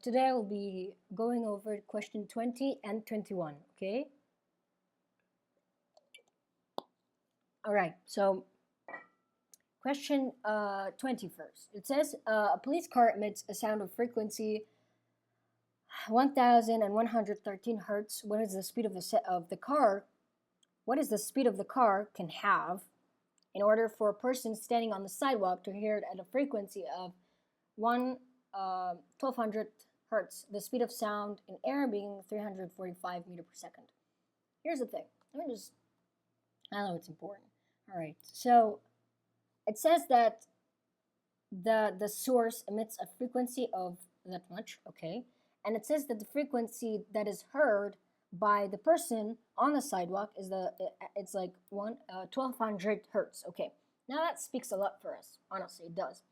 Today I will be going over question 20 and 21, okay? All right, so question 20 first. It says a police car emits a sound of frequency 1113 hertz. What is the speed of the car? What is the speed of the car can have in order for a person standing on the sidewalk to hear it at a frequency of 1200 hertz, the speed of sound in air being 345 meter per second. Here's the thing. I know it's important. All right, so it says that the source emits a frequency of that much, okay? And it says that the frequency that is heard by the person on the sidewalk is it's like 1200 hertz, okay? Now that speaks a lot for us, honestly, it does.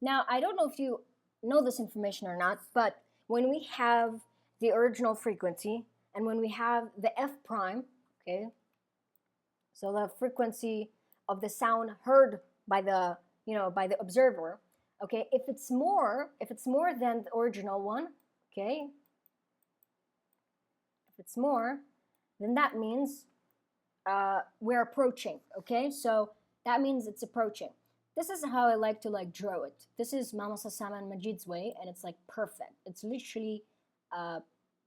Now, I don't know if you know this information or not, but when we have the original frequency and when we have the f prime, okay, so the frequency of the sound heard by the observer, okay, if it's more than the original one, okay, if it's more, then that means we're approaching, okay? So that means it's approaching. This is how I like to draw it. This is Mama Sassama and Majid's way, and it's like perfect. It's literally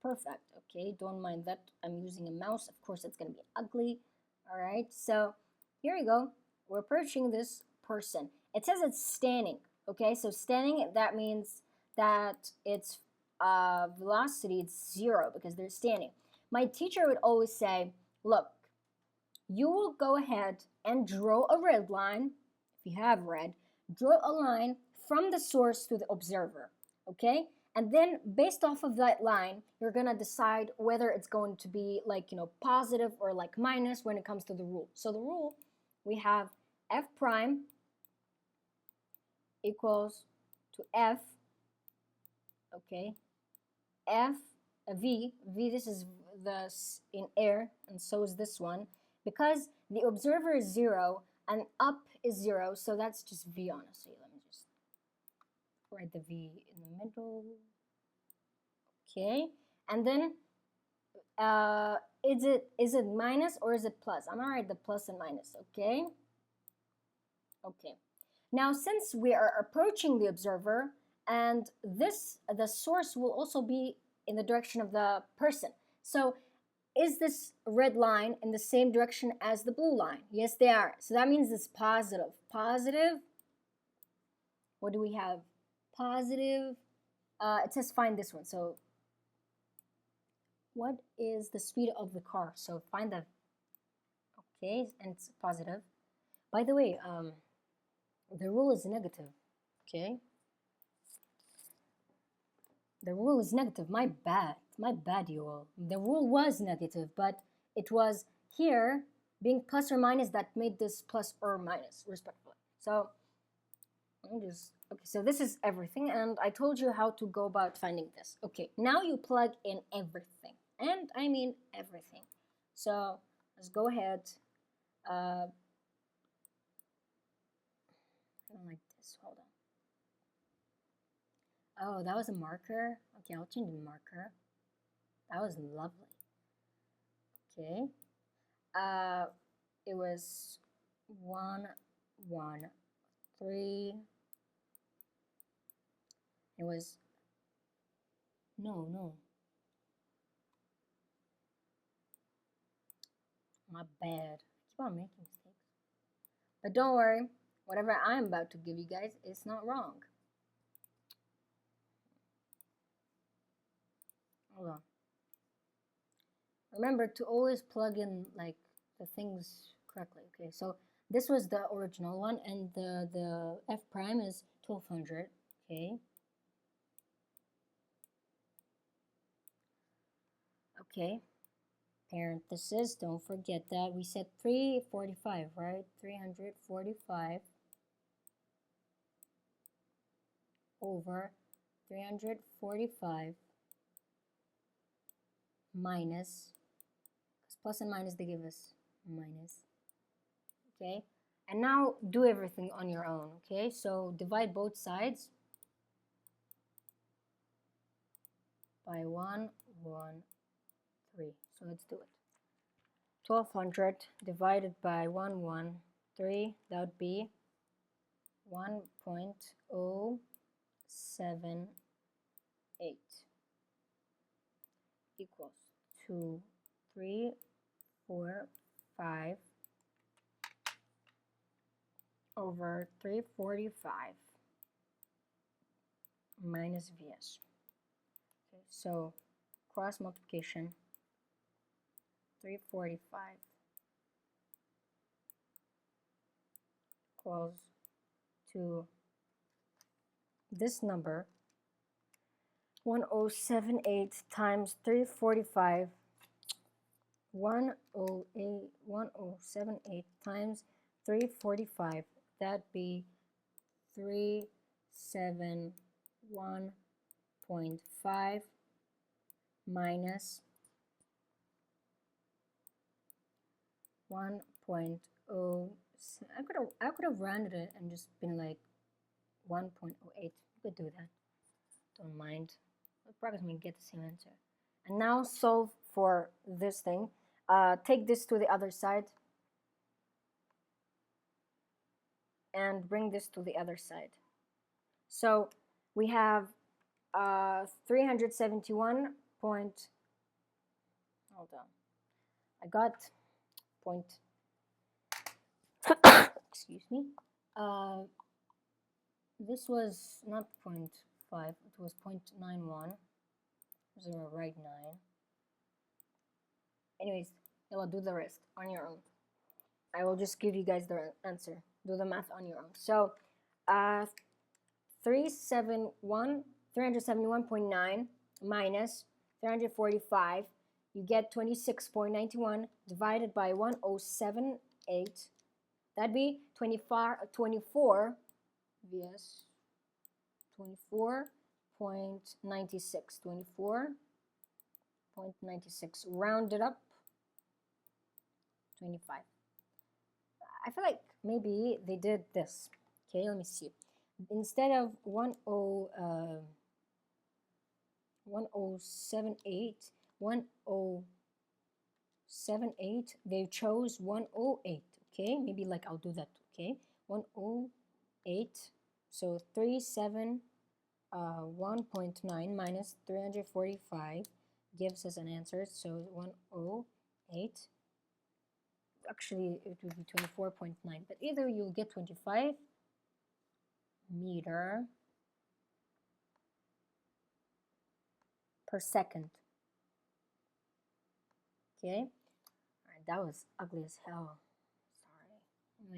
perfect, okay? Don't mind that I'm using a mouse. Of course, it's gonna be ugly. All right, so here we go. We're approaching this person. It says it's standing, okay? So standing, that means that its velocity is 0 because they're standing. My teacher would always say, look, you will go ahead and draw a red line. If you have red, draw a line from the source to the observer, okay? And then based off of that line, you're gonna decide whether it's going to be positive or minus when it comes to the rule. So the rule, we have f prime equals to f, okay, f, v, this is in air, and so is this one. Because the observer is 0 and up is 0, so that's just v, honestly. Let me just write the v in the middle. Okay, and then is it minus or is it plus? I'm gonna write the plus and minus, okay? Okay. Now, since we are approaching the observer, and the source will also be in the direction of the person. So is this red line in the same direction as the blue line? Yes, they are. So that means it's positive. Positive. What do we have? Positive. It says find this one. So what is the speed of the car? So find that. Okay, and it's positive. By the way, the rule is negative. Okay. The rule is negative. My bad, you all. The rule was negative, but it was here being plus or minus that made this plus or minus, respectively. So okay, so this is everything, and I told you how to go about finding this. Okay, now you plug in everything, and I mean everything. So let's go ahead. I don't like this. Hold on. Oh, that was a marker. Okay, I'll change the marker. That was lovely. Okay. It was 1, 1, 3. It was no. My bad. I keep on making mistakes. But don't worry. Whatever I'm about to give you guys is not wrong. Hold on. Remember to always plug in the things correctly. Okay, so this was the original one, and the f prime is 1200. Okay. Okay. Parenthesis. Don't forget that we said 345, right? 345 over 345 minus, because plus and minus they give us minus, okay? And now do everything on your own, okay? So divide both sides. by 113. So let's do it. 1200 divided by 113, that would be 1.078 equals 2, 3, 4, 5 over 345 minus VS. Okay, so cross multiplication, 345 equals to this number, 1078 times 345, 1078 times 345, that'd be 371.5 minus 1.0. I could have rounded it and just been like 1.08. You could do that. Don't mind. We'll approximately get the same answer. And now solve for this thing. Take this to the other side and bring this to the other side. So we have 371 point. Hold on. I got point. Excuse me. This was not 0.5, it was 0.91. Zero, right 9. Anyways, I will do the rest on your own. I will just give you guys the answer. Do the math on your own. So, 371.9 minus 345, you get 26.91 divided by 1078. That'd be 24, yes, 24.96, 24.96, rounded up, 25. I feel like maybe they did this. Okay, let me see. Instead of 1078, they chose 108. Okay, maybe like I'll do that. Okay, 108. So 371.9 minus 345 gives us an answer. So 108. Actually, it would be 24.9. But either you'll get 25 meter per second. Okay, all right, that was ugly as hell.